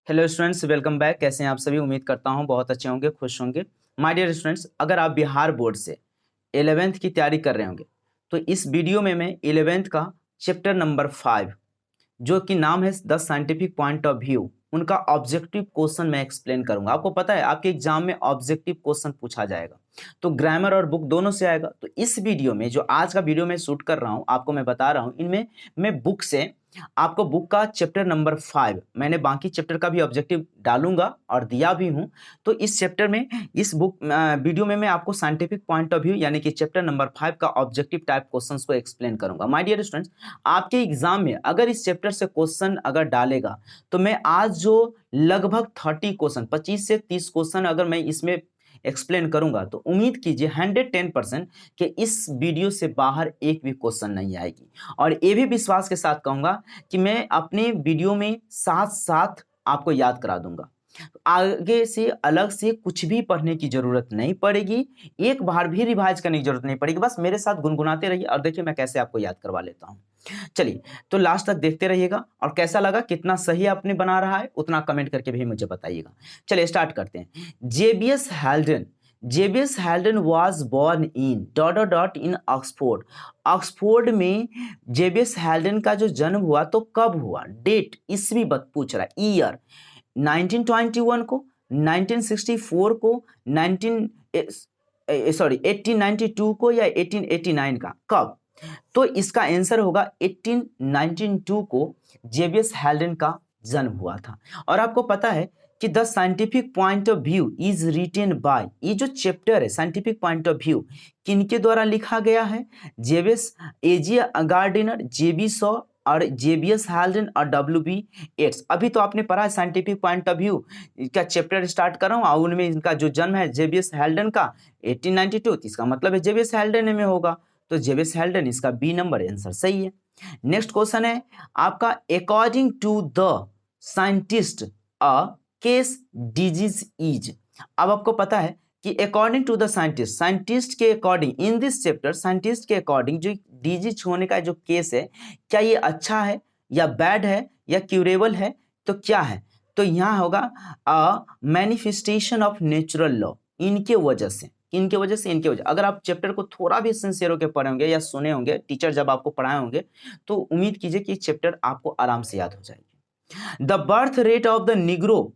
Hello students, welcome back. कैसे हैं आप सभी? उम्मीद करता हूं बहुत अच्छे होंगे, खुश होंगे। माय डियर स्टूडेंट्स, अगर आप बिहार बोर्ड से 11th की तैयारी कर रहे होंगे तो इस वीडियो में मैं 11th का चैप्टर नंबर 5 जो कि नाम है the scientific point of view, उनका ऑब्जेक्टिव क्वेश्चन मैं एक्सप्लेन करूंगा। आपको पता है आपके एग्जाम में ऑब्जेक्टिव क्वेश्चन पूछा जाएगा, तो ग्रामर और बुक दोनों से आएगा। तो इस वीडियो में, जो आज का वीडियो मैं शूट कर रहा हूं, आपको मैं बता रहा हूं, इनमें मैं बुक से आपको बुक का चैप्टर नंबर 5, मैंने बाकी चैप्टर का भी ऑब्जेक्टिव डालूंगा और दिया भी हूं। तो इस चैप्टर में, इस बुक वीडियो में मैं आपको साइंटिफिक पॉइंट ऑफ व्यू यानी कि चैप्टर नंबर 5 का ऑब्जेक्टिव टाइप क्वेश्चंस को एक्सप्लेन करूंगा। माय डियर स्टूडेंट्स, आपके एग्जाम में अगर इस चैप्टर से क्वेश्चन अगर डालेगा तो मैं आज जो लगभग 30 क्वेश्चन, 25 से 30 क्वेश्चन अगर मैं इसमें एक्सप्लेन करूंगा तो उम्मीद कीजिए 110% कि इस वीडियो से बाहर एक भी क्वेश्चन नहीं आएगी। और ये भी विश्वास के साथ कहूंगा कि मैं अपने वीडियो में साथ साथ आपको याद करा दूंगा। आगे से अलग से कुछ भी पढ़ने की जरूरत नहीं पड़ेगी, एक बार भी रिवाइज करने की जरूरत नहीं पड़ेगी। बस मेरे साथ गुनगुनाते रहिए और देखिए मैं कैसे आपको याद करवा लेता हूं। चलिए, तो लास्ट तक देखते रहिएगा और कैसा लगा, कितना सही आपने बना रहा है, उतना कमेंट करके भी मुझे बताइएगा। चलिए स्टार्ट करते हैं। JBS Haldane, JBS Haldane was born in dot dot dot in Oxford. Oxford में जेबीएस हेल्डन का जो जन्म हुआ तो कब हुआ, डेट ईस्वी पूछ रहा है, ईयर 1921 को, 1964 को, 1892 को या 1889 का, कब? तो इसका आंसर होगा 1892 को जेबीएस हेल्डन का जन्म हुआ था। और आपको पता है कि the scientific point of view is written by, ये जो चैप्टर है साइंटिफिक पॉइंट ऑफ व्यू किनके द्वारा लिखा गया है? जेबीएस एजी गार्डिनर, जेबी सॉ और जेबीएस हेल्डन और डब्ल्यू.बी. येट्स। अभी तो आपने पढ़ा है साइंटिफिक पॉइंट ऑफ व्यू का चैप्टर स्टार्ट कर रहा हूं और उनमें इनका जो जन्म है जेबीएस हेल्डन का 1892, इसका मतलब है जेबीएस हेल्डन में होगा, तो जेबीएस हेल्डन इसका बी नंबर आंसर सही है। नेक्स्ट क्वेश्चन है आपका, according to the scientist a case disease is. अब आपको पता है कि according to the scientist, scientist के according in this chapter, scientist के अकॉर्डिंग जो डिजीज होने का जो केस है, क्या ये अच्छा है या बैड है या क्यूरेबल है, तो क्या है? तो यहाँ होगा a manifestation of natural law, इनके वजह से, इनके वजह से, इनके वजह। अगर आप चैप्टर को थोड़ा भी सिंसियर होकर पढ़े होंगे या सुने होंगे, टीचर जब आपको पढ़ाए होंगे, तो उम्मीद कीजिए कि चैप्टर आपको आराम से याद हो जाएगी। The birth rate of the Negro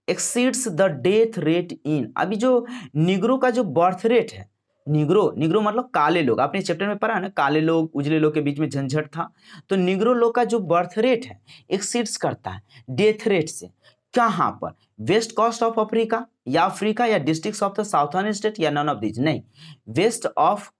exceeds the death rate in. अभी जो निग्रो का जो बर्थ रेट है, निग्रो, निग्रो मतलब काले लोग, आपने चैप्टर में पढ़ा है ना, काले लोग उजले लोग के बीच में झंझट था। तो निग्रो लोग का जो बर्थ रेट है एक्सीड्स करता है डेथ रेट से। कहां पर? वेस्ट कोस्ट ऑफ अफ्रीका या districts of the southern state या नन ऑफ दीज? नहीं, west of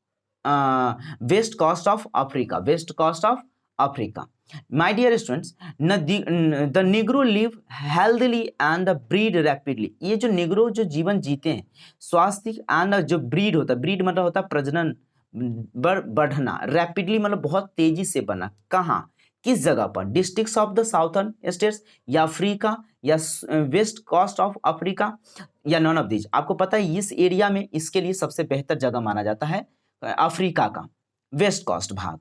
west coast of Africa, west coast of Africa. My dear students, the Negro live healthily and the breed rapidly। ये जो Negro जो जीवन जीते हैं स्वास्थ्य एंड जो ब्रीड होता है, ब्रीड मतलब होता है प्रजनन, बढ़ना, रैपिडली मतलब बहुत तेजी से बढ़ना। कहाँ, किस जगह पर? Districts of the southern states या अफ्रीका या वेस्ट कोस्ट ऑफ अफ्रीका या नॉन ऑफ दीज। आपको पता है इस एरिया में इसके लिए सबसे बेहतर जगह माना जाता है अफ्रीका का वेस्ट कोस्ट भाग।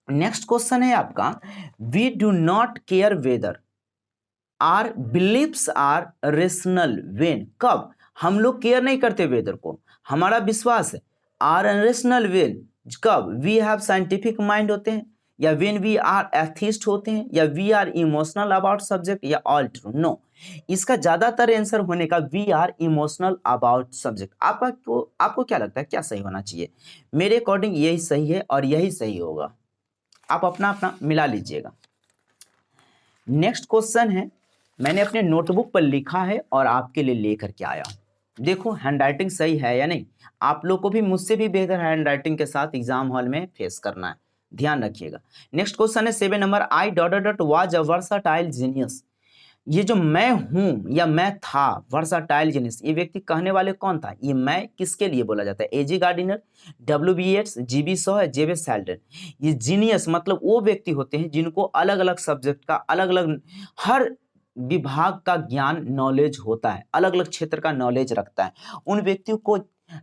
नेक्स्ट क्वेश्चन है आपका, we do not care whether are believes are rational when. कब? हम लोग केयर नहीं करते वेदर को, हमारा विश्वास है। आर रेशनल वेन कब? वी हैव साइंटिफिक माइंड होते हैं, या वेन वी आर एथिस्ट होते हैं, या we are emotional about subject, या ऑल ट्रू? नो, इसका ज्यादातर आंसर होने का we are emotional about subject. आपको क्या लगता है क्या सही होना चाहिए? मेरे अकॉर्डिंग यही सही है और यही सही होगा, आप अपना अपना मिला लीजिएगा। नेक्स्ट क्वेश्चन है, मैंने अपने नोटबुक पर लिखा है और आपके लिए लेकर के आया हूं। देखो हैंडराइटिंग सही है या नहीं, आप लोग को भी मुझसे भी बेहतर हैंडराइटिंग के साथ एग्जाम हॉल में फेस करना है, ध्यान रखिएगा। नेक्स्ट क्वेश्चन है 7 number, I dot dot was a versatile genius. ये जो मैं हूं या मैं था, वर्सटाइल जीनियस, ये व्यक्ति कहने वाले कौन था? ये मैं किसके लिए बोला जाता है? A G Gardiner, W B. Yeats, G B Shaw है, जेबीएस हेल्डन। ये जीनियस मतलब वो व्यक्ति होते हैं जिनको अलग अलग सब्जेक्ट का, अलग अलग हर विभाग का ज्ञान, नॉलेज होता है, अलग अलग क्षेत्र का नॉलेज रखता है, उन व्यक्तियों को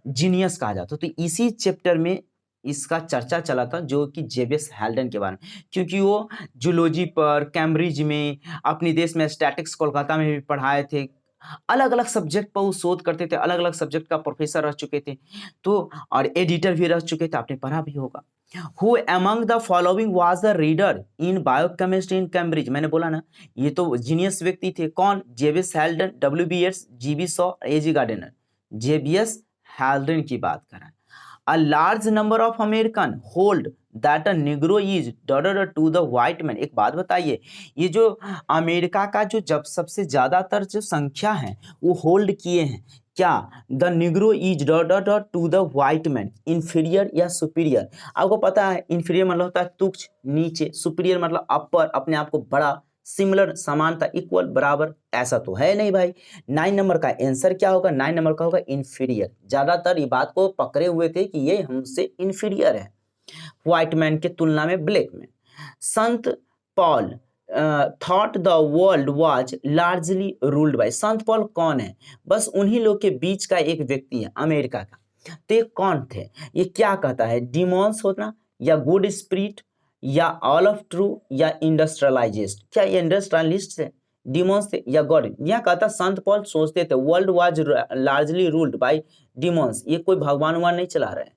जीनियस कहा जाता है। तो इसी चैप्टर में इसका चर्चा चला था, जो कि जेबियस हेल्डन के बारे में, क्योंकि वो जूलॉजी पर कैम्ब्रिज में, अपने देश में स्टैटिक्स कोलकाता में भी पढ़ाए थे, अलग अलग सब्जेक्ट पर वो शोध करते थे, अलग अलग सब्जेक्ट का प्रोफेसर रह चुके थे, तो और एडिटर भी रह चुके थे, आपने पढ़ा भी होगा। Who among the following was the reader in biochemistry in Cambridge? मैंने बोला ना, ये तो जीनियस व्यक्ति थे। कौन? J B S Haldane, WBS, GB Shaw, AG Gardiner. J B S Haldane की बात करें। A large number of American hold that a Negro is daughter to the white man। एक बात बताइए, ये जो अमेरिका का जो जब सबसे ज्यादातर जो संख्या है वो होल्ड किए हैं क्या? The negro is daughter to the white man, inferior या सुपीरियर? आपको पता है इंफीरियर मतलब होता है तुच्छ, नीचे, सुपीरियर मतलब अपर, अपने आप को बड़ा, सिमिलर, समानता, इक्वल, बराबर, ऐसा तो है नहीं भाई। 9 नंबर का आंसर क्या होगा? 9 नंबर का होगा इंफीरियर। ज्यादातर ये बात को पकड़े हुए थे कि ये हमसे इंफीरियर है व्हाइट मैन के तुलना में, black man. Sant Paul thought the world was largely ruled by. Sant Paul कौन है? बस उन्हीं लोग के बीच का एक व्यक्ति है अमेरिका का। तो ये कौन थे? ये क्या कहता है? डिमोन्स होना, या गुड स्पिरिट, या ऑल ऑफ ट्रू, या इंडस्ट्रियलाइजेस्ट? क्या ये इंडस्ट्रियलिस्ट है? डिमोन्स थे या गॉड? यह कहता संत पॉल सोचते थे world was largely ruled by डिमोन्स, ये कोई भगवान वहां नहीं चला रहे हैं।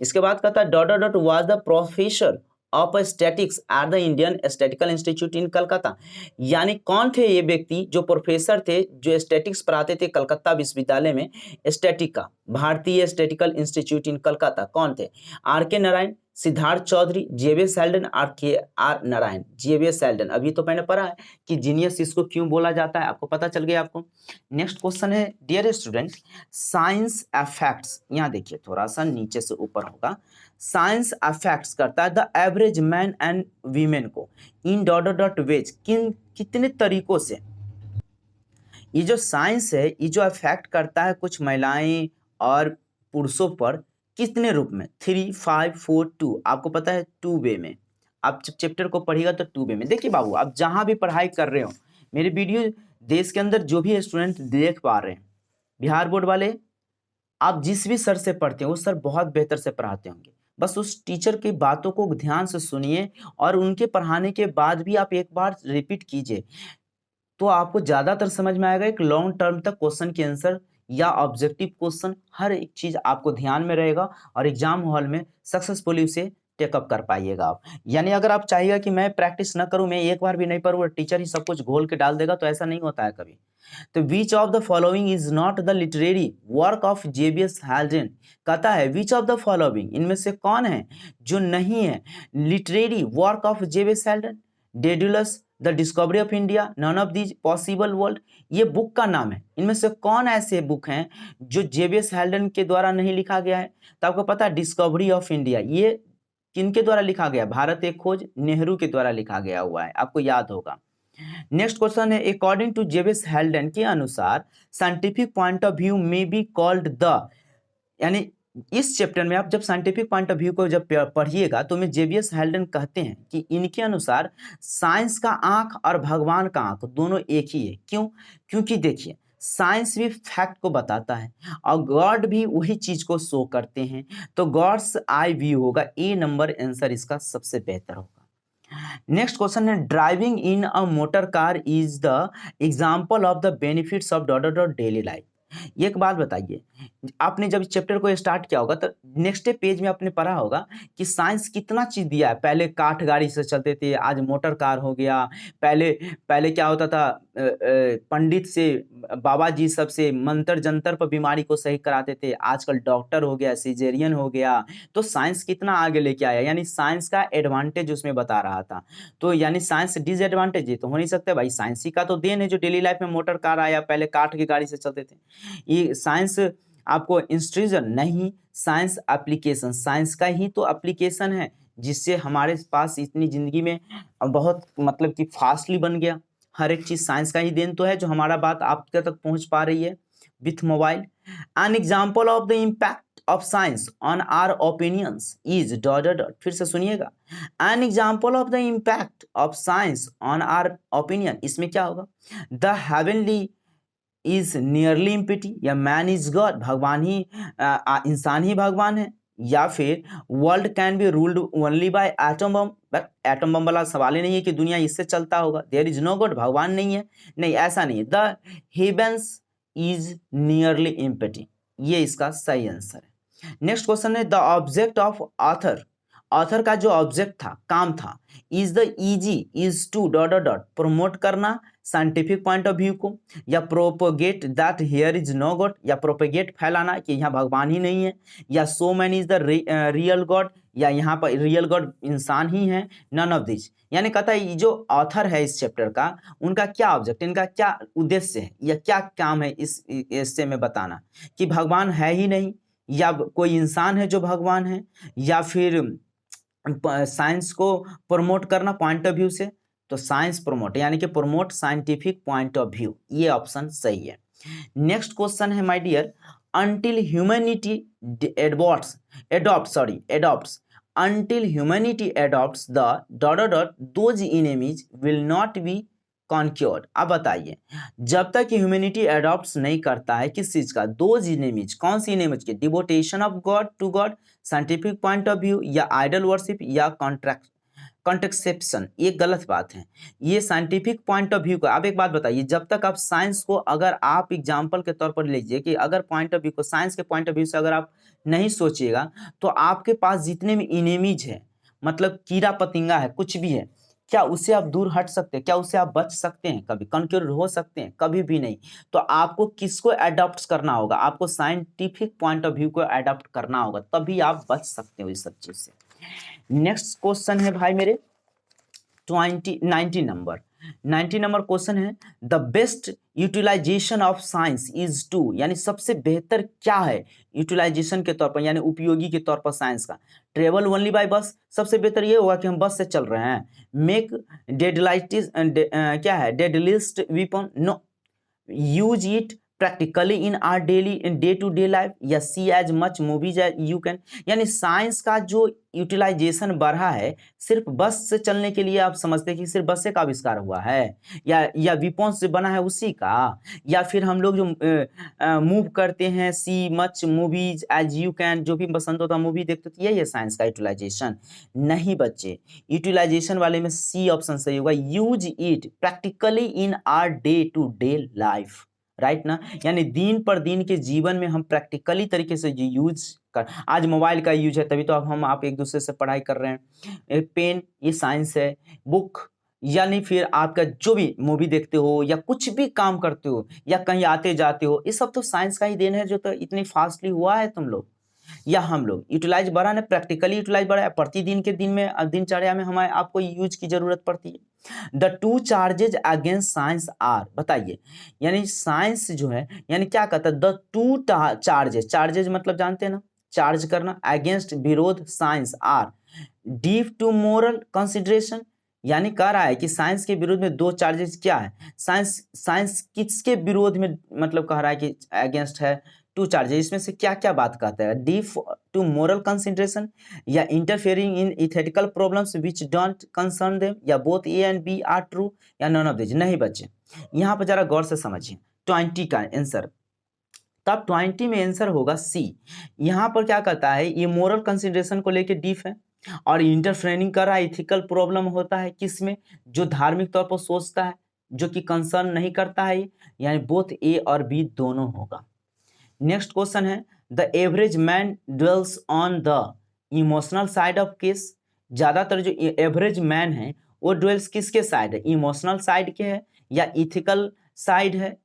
इसके बाद कहता है dot dot was the professor of statics at the Indian statistical institute इन कलकत्ता। यानी कौन थे ये व्यक्ति जो प्रोफेसर थे, जो स्टैटिक्स पढ़ाते थे कलकत्ता विश्वविद्यालय में, स्टैटिक का, भारतीय स्टैटिकल इंस्टीट्यूट इन कलकत्ता? कौन थे? R K Narayan, Siddharth Chaudhary, J B S Haldane, R Narayan. J B S Haldane, अभी तो मैंने पढ़ा है कि जीनियस इसको क्यों बोला जाता है, आपको पता चल गया आपको। नेक्स्ट क्वेश्चन है डियर स्टूडेंट, साइंस अफेक्ट्स, यहाँ देखिए थोड़ा सा नीचे से ऊपर होगा। साइंस अफेक्ट्स करता है the average man and women को इन डॉट डॉट वेज, कितने तरीकों से ये जो साइंस है ये जो अफेक्ट करता है कुछ महिलाएं और पुरुषों पर, कितने रूप में? 3, 5, 4, 2। आपको पता है 2 वे में, आप जब चैप्टर को पढ़िएगा तो 2 वे में। देखिए बाबू, आप जहां भी पढ़ाई कर रहे हो, मेरी वीडियो देश के अंदर जो भी स्टूडेंट देख पा रहे हैं, बिहार बोर्ड वाले, आप जिस भी सर से पढ़ते हो वो सर बहुत बेहतर से पढ़ाते होंगे, बस उस टीचर की बातों को ध्यान से सुनिए और उनके पढ़ाने के बाद भी आप एक बार रिपीट कीजिए, तो आपको ज्यादातर समझ में आएगा। एक लॉन्ग टर्म तक क्वेश्चन के आंसर या ऑब्जेक्टिव क्वेश्चन, हर एक चीज आपको ध्यान में रहेगा और एग्जाम हॉल में सक्सेसफुली उसे टेकअप कर पाइएगा आप। यानी अगर आप चाहिएगा कि मैं प्रैक्टिस ना करूं, मैं एक बार भी नहीं पढ़ूं, टीचर ही सब कुछ घोल के डाल देगा, तो ऐसा नहीं होता है कभी। तो which of the following is not the literary work of J B S Haldane? कहता है विच ऑफ द फॉलोइंग, इनमें से कौन है जो नहीं है literary work of J B S Haldane? Daedalus, the discovery of India, none of these possible world, ये बुक का नाम है। इनमें से कौन ऐसे बुक हैं जो जेबियस हेल्डन के द्वारा नहीं लिखा गया है? तो आपको पता है डिस्कवरी ऑफ इंडिया, ये किनके द्वारा लिखा गया? भारत एक खोज, नेहरू के द्वारा लिखा गया हुआ है, आपको याद होगा। नेक्स्ट क्वेश्चन है अकॉर्डिंग टू जेबियस हेल्डन के अनुसार साइंटिफिक पॉइंट ऑफ व्यू में बी कॉल्ड द, यानी इस चैप्टर में आप जब साइंटिफिक पॉइंट ऑफ व्यू को जब पढ़िएगा तो में जेबियस हेल्डन कहते हैं कि इनके अनुसार साइंस का आंख और भगवान का आंख दोनों एक ही है। क्यों? क्योंकि देखिए साइंस भी फैक्ट को बताता है और गॉड भी वही चीज को शो करते हैं, तो गॉड्स आई व्यू होगा, ए नंबर आंसर इसका सबसे बेहतर होगा। नेक्स्ट क्वेश्चन है driving in a motor car is the example of the benefits of dot dot daily life. एक बात बताइए, आपने जब चैप्टर को स्टार्ट किया होगा तो नेक्स्ट पेज में आपने पढ़ा होगा कि साइंस कितना चीज दिया है। पहले काठ गाड़ी से चलते थे, आज मोटर कार हो गया। पहले पहले क्या होता था, पंडित से, बाबा जी सबसे मंत्र जंतर पर बीमारी को सही कराते थे, आजकल डॉक्टर हो गया, सिजेरियन हो गया। तो साइंस कितना आगे लेके आया, यानी साइंस का एडवांटेज उसमें बता रहा था। तो यानी साइंस डिसएडवांटेज ये तो हो नहीं सकता भाई, साइंस ही का तो देन है जो डेली लाइफ में मोटर कार आया, पहले काठ की गाड़ी से चलते थे। ये साइंस आपको इंस्ट्रूजन नहीं, साइंस एप्लीकेशन, साइंस का ही तो एप्लीकेशन है जिससे हमारे पास इतनी जिंदगी में बहुत मतलब कि फास्टली बन गया। हर एक चीज साइंस का ही देन तो है जो हमारा बात आपके तक पहुंच पा रही है with mobile. An example of the impact of science on our opinions is dot dot, फिर से सुनिएगा, an example of the impact of science on our opinion, इसमें क्या होगा? The heavenly is nearly empty, या मैन इज गॉड, भगवान ही इंसान ही भगवान है, या फिर world can be ruled only by atom bomb. Atom bomb वाला सवाल ही नहीं है कि दुनिया इससे चलता होगा। देयर इज नो गॉड, भगवान नहीं है, नहीं ऐसा नहीं है। The heavens is nearly empty, ये इसका सही आंसर है। नेक्स्ट क्वेश्चन है the object of author, author का जो ऑब्जेक्ट था, काम था, is the easy is to dot dot dot promote करना साइंटिफिक पॉइंट ऑफ व्यू को, या propagate that here is no God, या प्रोपोगेट फैलाना कि यहाँ भगवान ही नहीं है, या so man is the real God, या यहाँ पर रियल गॉड इंसान ही है, नन ऑफ दिस। यानी कहता है ये जो ऑथर है इस चैप्टर का, उनका क्या ऑब्जेक्ट, इनका क्या उद्देश्य है या क्या काम है इस इससे में बताना कि भगवान है ही नहीं, या कोई इंसान है जो भगवान है, या फिर साइंस को प्रमोट करना पॉइंट ऑफ व्यू से। तो साइंस प्रमोट यानी कि promote scientific point of view, ये ऑप्शन सही है। नेक्स्ट क्वेश्चन है my dear, until humanity adopts until humanity adopts the dot dot dot those enemies will not be conquered। अब बताइए, जब तक ह्यूमैनिटी एडॉप्ट्स नहीं करता है किस चीज का, दोज इनेमीज, कौन सी इनेमीज के, devotion of God to God, scientific point of view, या आइडल वर्शिप, या कॉन्ट्रसेप्शन। ये गलत बात है, ये साइंटिफिक पॉइंट ऑफ व्यू का। आप एक बात बताइए, जब तक आप साइंस को, अगर आप एग्जाम्पल के तौर पर लीजिए कि अगर पॉइंट ऑफ व्यू को, साइंस के पॉइंट ऑफ व्यू से अगर आप नहीं सोचिएगा, तो आपके पास जितने भी इनेमीज है, मतलब कीड़ा पतिंगा है, कुछ भी है, क्या उससे आप दूर हट सकते हैं, क्या उससे आप बच सकते हैं, कभी कॉन्क्योर हो सकते हैं, कभी भी नहीं। तो आपको किसको अडॉप्ट करना होगा, आपको साइंटिफिक पॉइंट ऑफ व्यू को अडॉप्ट करना होगा, तभी आप बच सकते हो इस सब चीज से। नेक्स्ट क्वेश्चन है भाई मेरे 90 नंबर क्वेश्चन है, the best utilisation of science is to, यानी सबसे बेहतर क्या है यूटिलाइजेशन के तौर पर, यानी उपयोगी के तौर पर साइंस का, ट्रेवल ओनली बाय बस, सबसे बेहतर ये होगा कि हम बस से चल रहे हैं। मेक डेडलाइटिस क्या है, deadliest weapon, no, use it practically in our daily in day to day life, या see as much movies as you can. यानी साइंस का जो यूटिलाइजेशन बढ़ा है सिर्फ बस से चलने के लिए, आप समझते हैं कि सिर्फ बस से का आविष्कार हुआ है, या विपोन से बना है उसी का, या फिर हम लोग जो मूव करते हैं, see much movies as you can, जो भी पसंद होता मूवी देखते, तो यही है साइंस का यूटिलाइजेशन। नहीं बच्चे, यूटिलाइजेशन वाले में सी ऑप्शन सही होगा, use it practically in our day to day life, right ना, यानी दिन पर दिन के जीवन में हम प्रैक्टिकली तरीके से यूज कर, आज मोबाइल का यूज है तभी तो अब हम आप एक दूसरे से पढ़ाई कर रहे हैं, पेन ये साइंस है, बुक, यानी फिर आपका जो भी मूवी देखते हो या कुछ भी काम करते हो या कहीं आते जाते हो, ये सब तो साइंस का ही देन है, जो तो इतनी फास्टली हुआ है तुम लोग या हम लोग। यूटिलाइज बढ़ा ना, प्रैक्टिकली यूटिलाइज बढ़ा है, प्रतिदिन के दिन में दिनचर्या में हमारे आपको यूज की जरूरत पड़ती है। The two charges against science are, बताइए, यानी साइंस जो है, यानी क्या कहता है, द टू चार्जेज, चार्जेज मतलब जानते हैं ना, चार्ज करना, अगेंस्ट विरोध science are deep to moral consideration, यानी कह रहा है कि साइंस के विरोध में दो चार्जेस क्या है, साइंस किसके विरोध में, मतलब कह रहा है कि अगेंस्ट है टू चार्जेस, इसमें से क्या क्या बात कहता है, डीप टू मोरल कंसिडरेशन, या interfering in ethical problems which don't concern them, या both A and B are true, या नन ऑफ दिस। नहीं बच्चे, यहाँ पर जरा गौर से समझिए 20 का आंसर, तब 20 में आंसर होगा सी। यहाँ पर क्या कहता है, ये मोरल कंसिडरेशन को लेके डीप है, और इंटरफेयरिंग कर रहा है, इथिकल प्रॉब्लम होता है किसमें, जो धार्मिक तौर पर सोचता है, जो कि कंसर्न नहीं करता है, यानी बोथ ए और बी दोनों होगा। नेक्स्ट क्वेश्चन है, the average man dwells on the emotional side of case, ज्यादातर जो एवरेज मैन है वो ड्वेल्स किसके साइड है, इमोशनल साइड के है या इथिकल साइड है,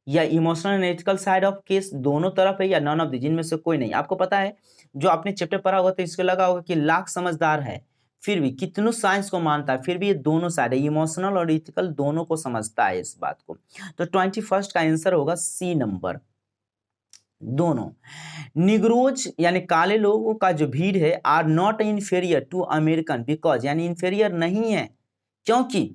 या emotional and ethical side of case, दोनों तरफ है, या नन ऑफ द, जिनमें से कोई नहीं। आपको पता है, जो आपने चैप्टर पढ़ा होगा तो इसको लगा होगा कि लाख समझदार है फिर भी कितनों साइंस को मानता है, फिर भी ये दोनों साइड है, इमोशनल और इथिकल दोनों को समझता है इस बात को। तो 21 का आंसर होगा सी नंबर, दोनों। निग्रोज यानी काले लोगों का जो भीड़ है, are not inferior to American because, यानी इंफेरियर नहीं है क्योंकि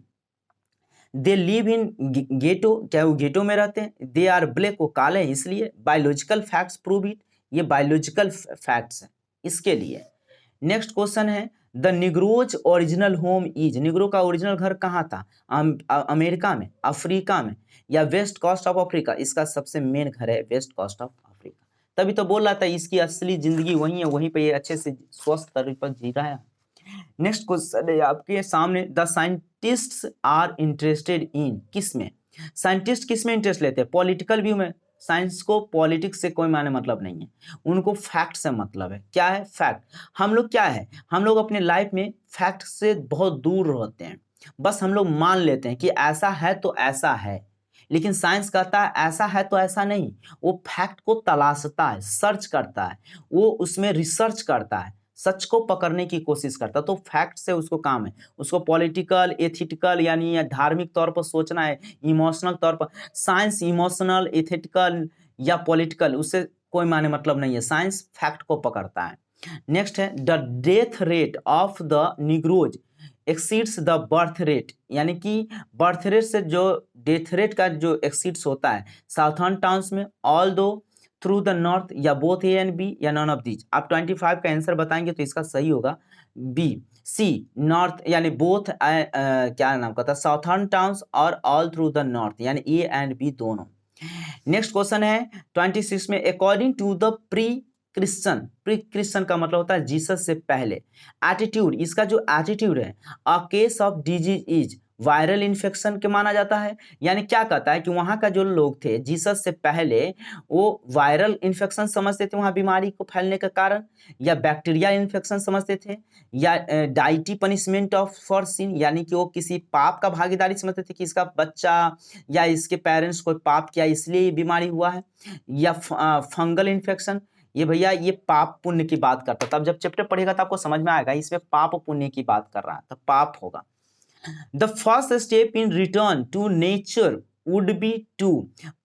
दे लिव इन गेटो, क्या वो गेटो में रहते हैं, दे आर ब्लैक, वो काले हैं इसलिए, बायोलॉजिकल फैक्ट्स प्रूव इट, ये बायोलॉजिकल फैक्ट्स है इसके लिए। नेक्स्ट क्वेश्चन है, the Negroes original home is, Negro का ओरिजिनल घर कहाँ था, अमेरिका में, अफ्रीका में, या वेस्ट कोस्ट ऑफ अफ्रीका, इसका सबसे मेन घर है वेस्ट कोस्ट ऑफ अफ्रीका। तभी तो बोल रहा था इसकी असली जिंदगी वही है, वहीं पे ये अच्छे से स्वस्थ तरीके पर जी रहा है। नेक्स्ट क्वेश्चन है आपके सामने, the scientists are interested in, किस में? साइंटिस्ट किस में इंटरेस्ट लेते हैं? पॉलिटिकल व्यू में। साइंस को पॉलिटिक्स से कोई माने मतलब नहीं है, उनको फैक्ट से मतलब है। क्या है? फैक्ट। हम लोग क्या है, हम लोग अपने लाइफ में फैक्ट से बहुत दूर रहते हैं, बस हम लोग मान लेते हैं कि ऐसा है तो ऐसा है, लेकिन साइंस कहता है ऐसा है तो ऐसा नहीं। वो फैक्ट को तलाशता है, सर्च करता है, वो उसमें रिसर्च करता है, सच को पकड़ने की कोशिश करता है। तो फैक्ट से उसको काम है, उसको पॉलिटिकल, एथिकल यानी या धार्मिक तौर पर सोचना है, इमोशनल तौर पर। साइंस इमोशनल, एथिकल या पॉलिटिकल उससे कोई माने मतलब नहीं है, साइंस फैक्ट को पकड़ता है। नेक्स्ट है, the death rate of the Negroes exceeds the birth rate, यानी कि बर्थ रेट से जो डेथ रेट का जो एक्सीड्स होता है साउथर्न टाउन्स में, all though through the north, या बोथ ए एंड बी, या नॉन ऑफ दीज। आप 25 का आंसर बताएंगे तो इसका सही होगा बी, सी नॉर्थ, यानी बोथ क्या नाम का था, साउथर्न टाउन्स और ऑल थ्रू द नॉर्थ, यानी ए एंड बी दोनों। नेक्स्ट क्वेश्चन है 26 में, according to the pre Christian का मतलब होता है जीसस से पहले, एटीट्यूड, इसका जो एटीट्यूड है, a case of disease is viral infection के माना जाता है। यानी क्या कहता है कि वहां का जो लोग थे जीसस से पहले वो वायरल इन्फेक्शन समझते थे वहां बीमारी को फैलने का कारण, या बैक्टीरियल इन्फेक्शन समझते थे, या डाइटी पनिशमेंट ऑफ फॉर सिन, यानी कि वो किसी पाप का भागीदारी समझते थे कि इसका बच्चा या इसके पेरेंट्स कोई पाप किया इसलिए ये बीमारी हुआ है, या फंगल इन्फेक्शन, ये भैया ये पाप पुण्य की बात करता है। तब जब चैप्टर पढ़ेगा तो आपको समझ में आएगा इसमें पाप पुण्य की बात कर रहा है, तो पाप होगा। The first step in return to nature would be to,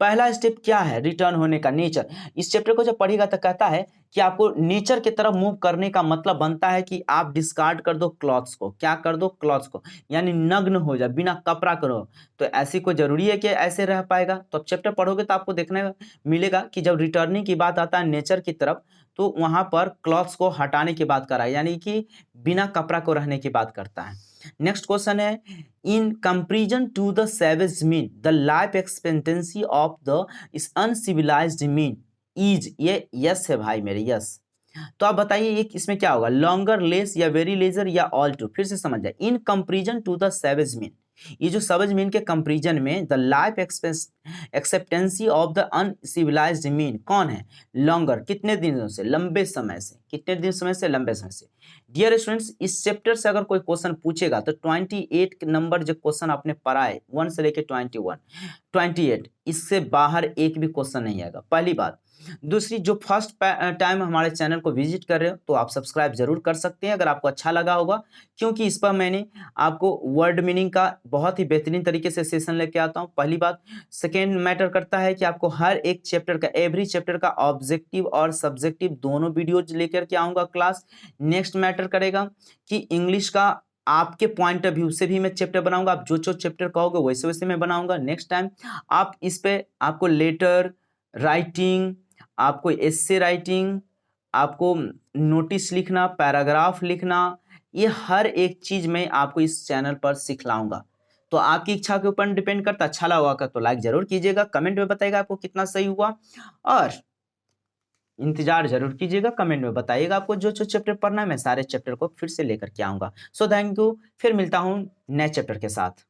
पहला स्टेप क्या है रिटर्न होने का? नेचर। इस चैप्टर को जब पढ़ेगा तो कहता है कि आपको नेचर की तरफ मूव करने का मतलब बनता है कि आप डिस्कार्ड कर दो क्लॉथ्स को। क्या कर दो? क्लॉथ्स को, यानी नग्न हो जाए, बिना कपड़ा करो। तो ऐसी कोई जरूरी है कि ऐसे रह पाएगा? तो अब चैप्टर पढ़ोगे तो आपको देखने मिलेगा कि जब रिटर्निंग की बात आता है नेचर की तरफ, तो वहां पर क्लॉथ्स को हटाने की बात कर रहा है, यानी कि बिना कपड़ा को रहने की बात करता है। नेक्स्ट क्वेश्चन है, in comparison to the savage mean the life expectancy of the इस अनसिविलाइज्ड मीन इज, ये यस है भाई मेरे, यस। तो आप बताइए ये इसमें क्या होगा, लॉन्गर, लेस, या वेरी लेजर, या ऑल टू? फिर से समझ जाए, in comparison to the savage mean, ये जो सैवेज मीन के कंपेरिजन में the life expectancy of the uncivilised mean कौन है? लॉन्गर, कितने दिनों से? लंबे समय से। कितने दिन समय से? लंबे समय से। डियर स्टूडेंट्स, इस चैप्टर से अगर कोई क्वेश्चन पूछेगा तो 28 नंबर जो क्वेश्चन आपने पढ़ा है 1 से लेके 21, 28, इससे बाहर एक भी क्वेश्चन नहीं आएगा, पहली बात। दूसरी, जो फर्स्ट टाइम हमारे चैनल को विजिट कर रहे हो तो आप सब्सक्राइब जरूर कर सकते हैं अगर आपको अच्छा लगा होगा, क्योंकि इस पर मैंने आपको वर्ड मीनिंग का बहुत ही बेहतरीन तरीके से सेशन लेके आता हूं, पहली बात। सेकेंड मैटर करता है कि आपको हर एक चैप्टर का, एवरी चैप्टर का ऑब्जेक्टिव और सब्जेक्टिव दोनों वीडियोज लेकर के आऊंगा क्लास। नेक्स्ट मैटर करेगा कि इंग्लिश का आपके पॉइंट ऑफ व्यू से भी मैं चैप्टर बनाऊंगा, आप जो जो चैप्टर कहोगे वैसे वैसे मैं बनाऊंगा नेक्स्ट टाइम। आप इस पे आपको लेटर राइटिंग, आपको एस्से राइटिंग, आपको नोटिस लिखना, पैराग्राफ लिखना, ये हर एक चीज मैं आपको इस चैनल पर सिखलाऊंगा। तो आपकी इच्छा के ऊपर डिपेंड करता। अच्छा लगा का तो लाइक जरूर कीजिएगा, कमेंट में बताइएगा आपको कितना सही हुआ, और इंतजार जरूर कीजिएगा, कमेंट में बताइएगा आपको जो जो चैप्टर पढ़ना है, मैं सारे चैप्टर को फिर से लेकर के आऊंगा। सो थैंक यू, फिर मिलता हूं नए चैप्टर के साथ।